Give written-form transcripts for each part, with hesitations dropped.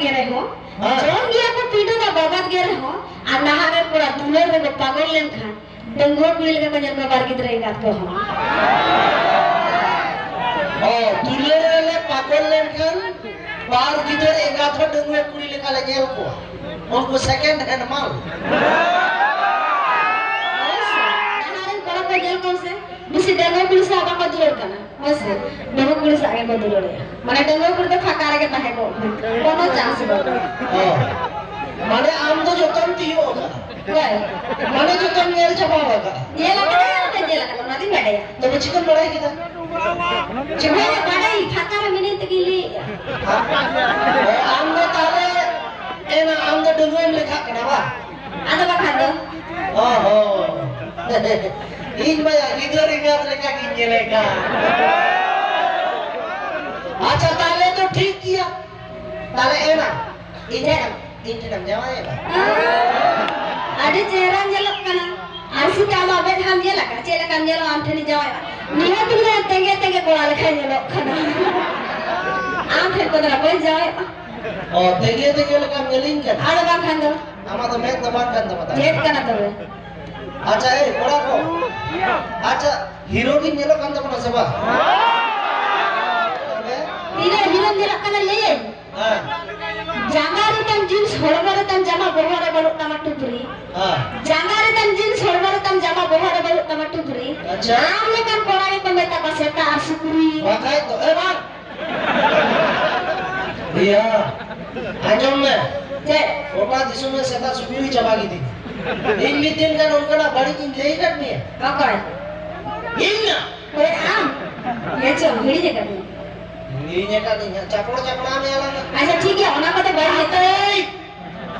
गे रहे हो जोन गया को पीटो दा बाबात गे रहे हो आ नहारे पूरा दुलर रे पागल लेन खान डंगो कुलिल के कंजर में बार गिदरे गात को हम ओ दुलर रे पागल लेन खान बार गिदरे गात को डंगो कुलिल का ले गेल को उनको सेकंड हैंड माल नहारे कोड़ा को गेल कौन से बिसी डंगो पुलिस आबा को दुलर कना वैसे डंगो पुलिस आगे को दुलर माने डंगो पुलिस तो फाका रे के ताहे को कोनो चांस बा माने आम तो जतन तियो माने जतन नेल छपावा का ये लगा नदी बड़े तो चिकन बड़ाई किदा चिकन बड़े फाका रे मिने तगिली आम ने ताले एना आम तो डंगो में लिखा कना बा ada bakal do ओहो इन भाई इधर इंगात लेका कीजिए लेका अच्छा ताले तो ठीक किया ताले एना इधर तीन जमा है ada cerang jelek kana arsi kama abed ham jelek ka cera kam jelo am thani jawa niha tulle tenge tenge ko ala khay jelek kana am phe ko dara ko jawa oh tenge tenge le kam jelin kan ada bakal do ama to mek daban kan to bata jet kana to अच्छा ए कोड़ा को अच्छा hero की नेलो kan to kono seba hero jelek kana le हां Jangari tam jeans holbare tam jama bohare balu tama tupri. Jangari tam jeans holbare tam jama bohare balu tama tupri. अच्छा Amle kan korane pembeta paseta asukuri. Makai to bang. Iya. Anjom में Je. Kota दिसों में सेता सुपीरी चबा की थी. इन मित्र का उनका ना बड़ी चीज ले करनी है. Kakak. Iya. Kowe am. Ye chom hiri je kan. Ini kan ini capur capur ame ala. Acha ठीक है ओना कते बाई हेते.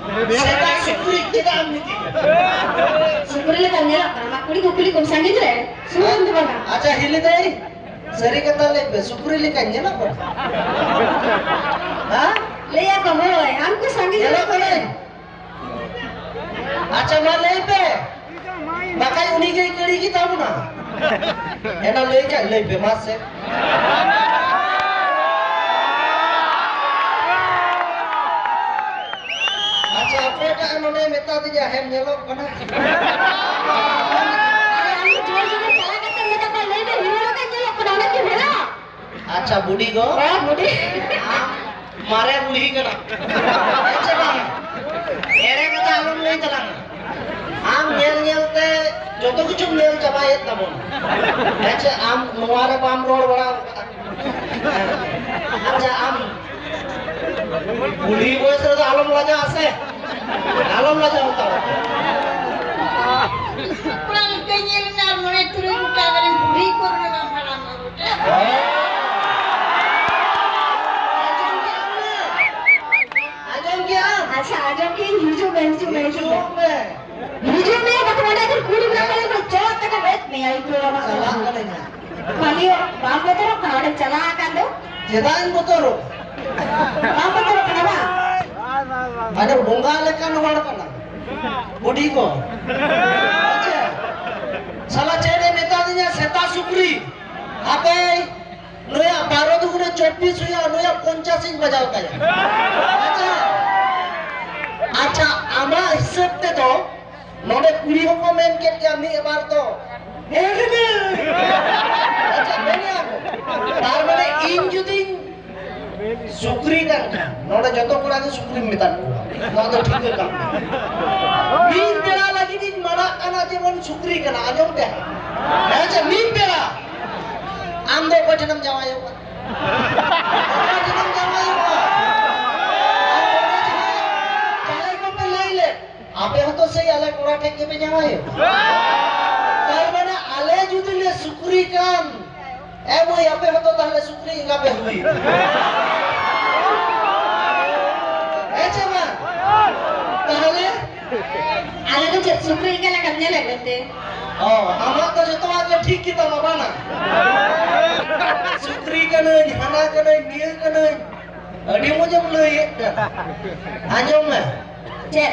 सेता सुपीरी kita amni थी. Sukuri le kan jela kana kuli ko sangi jre. Sunan to bana. अच्छा हिली दे. सरी कता ले सुपीरी ले kan jela पर. हाँ? Le ya ko hoy हमको संगी जला jela पर. अच्छा मैं ले पे. बाकाई उन्हीं के कड़ी की ताबू ना. है ना ले पे मास से. अच्छा अपने का इन्होंने मिता दिया है नेलो कना. अच्छा बूढ़ी को मारे बूढ़ी कना अच्छा बात एरे कथा आलम नहीं चलाना आम नेलते जो तो कुछ नेल चबाए तबन अच्छा आम नवारे पाम रोड बड़ा अच्छा आम बूढ़ी बयस रे आलम लाजा आसे आलम लाजा होता पुरान कइल ना मने तुरे उठा करे बुढ़ी करने का फला मारोटे अच्छा आजम के हिजो में बकवाड़ा कर कुड़ी बना करे तो चौथ तक बैठ में आई तो खाली बाप को तो काड़े चला कर दो जेदान बोतरो बाप को तो कनवा अरे बोंगा लेकर नवाड़ करना बूढ़ी को अच्छा साला चेहरे नेता दिया सेता सुपरी आपे नया 12 दुगुने 24 हुआ नया 50 इंच बजाओ का अच्छा आमा हिसाब ते तो नोडे कुड़ी को मेन के क्या मी बार तो अच्छा मैंने आपको तार मैंने इन जुदिन सुक्री का नोडे जतो कोड़ा के सुक्री मिता ना तो ठीक है काम मीन पेड़ा लगी दिन मरा कना जेवन सुक्री कना आजम पे अच्छा मीन पेड़ा आम दो पठनम जावायो पठनम जावायो आपे हतो सही आले कोड़ा टेके पे जावायो तार माने आले जुदी ले सुक्री काम ए मोय आपे हतो ताहले सुक्री इंगा पे हुई ऐसे मा ताहले आले तो सुक्री के लगा ने लगते ओ हमरा तो जतो आगे ठीक की तो बाबा ना सुक्री कने हना कने नील कने अडी मुझे ले आजम में जे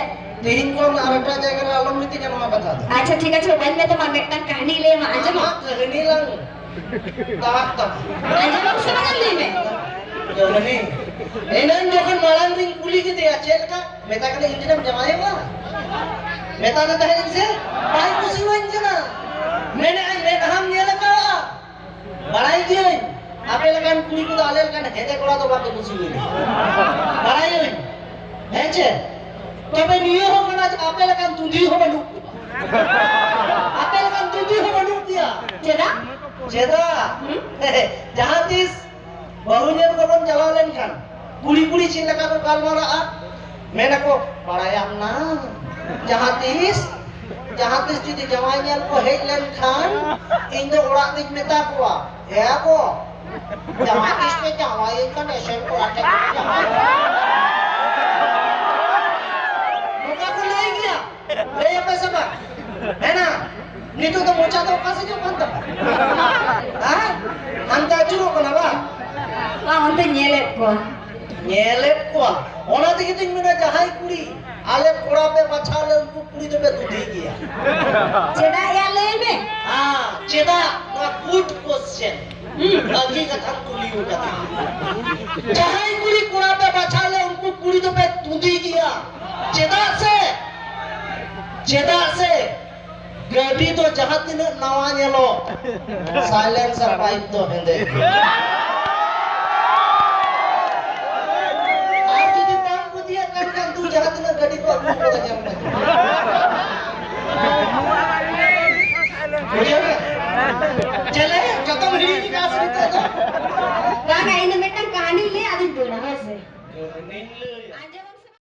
तीन को आरटा जगह आलम नीति का नाम बता दो अच्छा ठीक है मोबाइल में तो मैं एक कहानी ले आजम कहानी लंग ताक तक आजम से बदल ले मैं नहीं एनन जोखन मालान दिन कुली meta kali ini nam jamae ba meta na tahin se bai kusi wan jana mene ai me ham ye laka barai dioi ape lagan kuri ko ale lagan hete kola to bake kusi hui barai oi heche tobe niyo ho kana ape lagan tundi ho banu ape lagan tundi ho banu dia Ceda jahan tis bahunya tu kapan jalan kan kuli cinta kau kalmara mena ko parayam na jahan tis jadi jawanya ko headline kan indo orang tis meta ko ya ko jahan tis pe jawai kan esen ko ate jawai muka ko lagi ya le apa sama है ना नहीं तो mocha तो कैसे जो बनता हाँ अंता चुरो कनावा Onte nyelet ko. ओना देखी तुम मेरा जहाई कुड़ी आले कोड़ा पे बचाले उनको कुड़ी तो पे दूधी किया Ceda ya lebe. हाँ चेदा ना गुड क्वेश्चन अभी का थम कुली उठा जहाई कुड़ी कोड़ा पे बचाले उनको कुड़ी तो पे दूधी किया चेदा से गाड़ी तो जहाँ दिन नवाने लो साइलेंसर पाइप तो हेंदे आज যদি পাম্প দিয়ে কান তুই जहाँ दिन गाड़ी को अपने को लगे हमने चले खत्म हिड़ी की कास रहता तो Kanga ini metang kani le adi dona hase. नील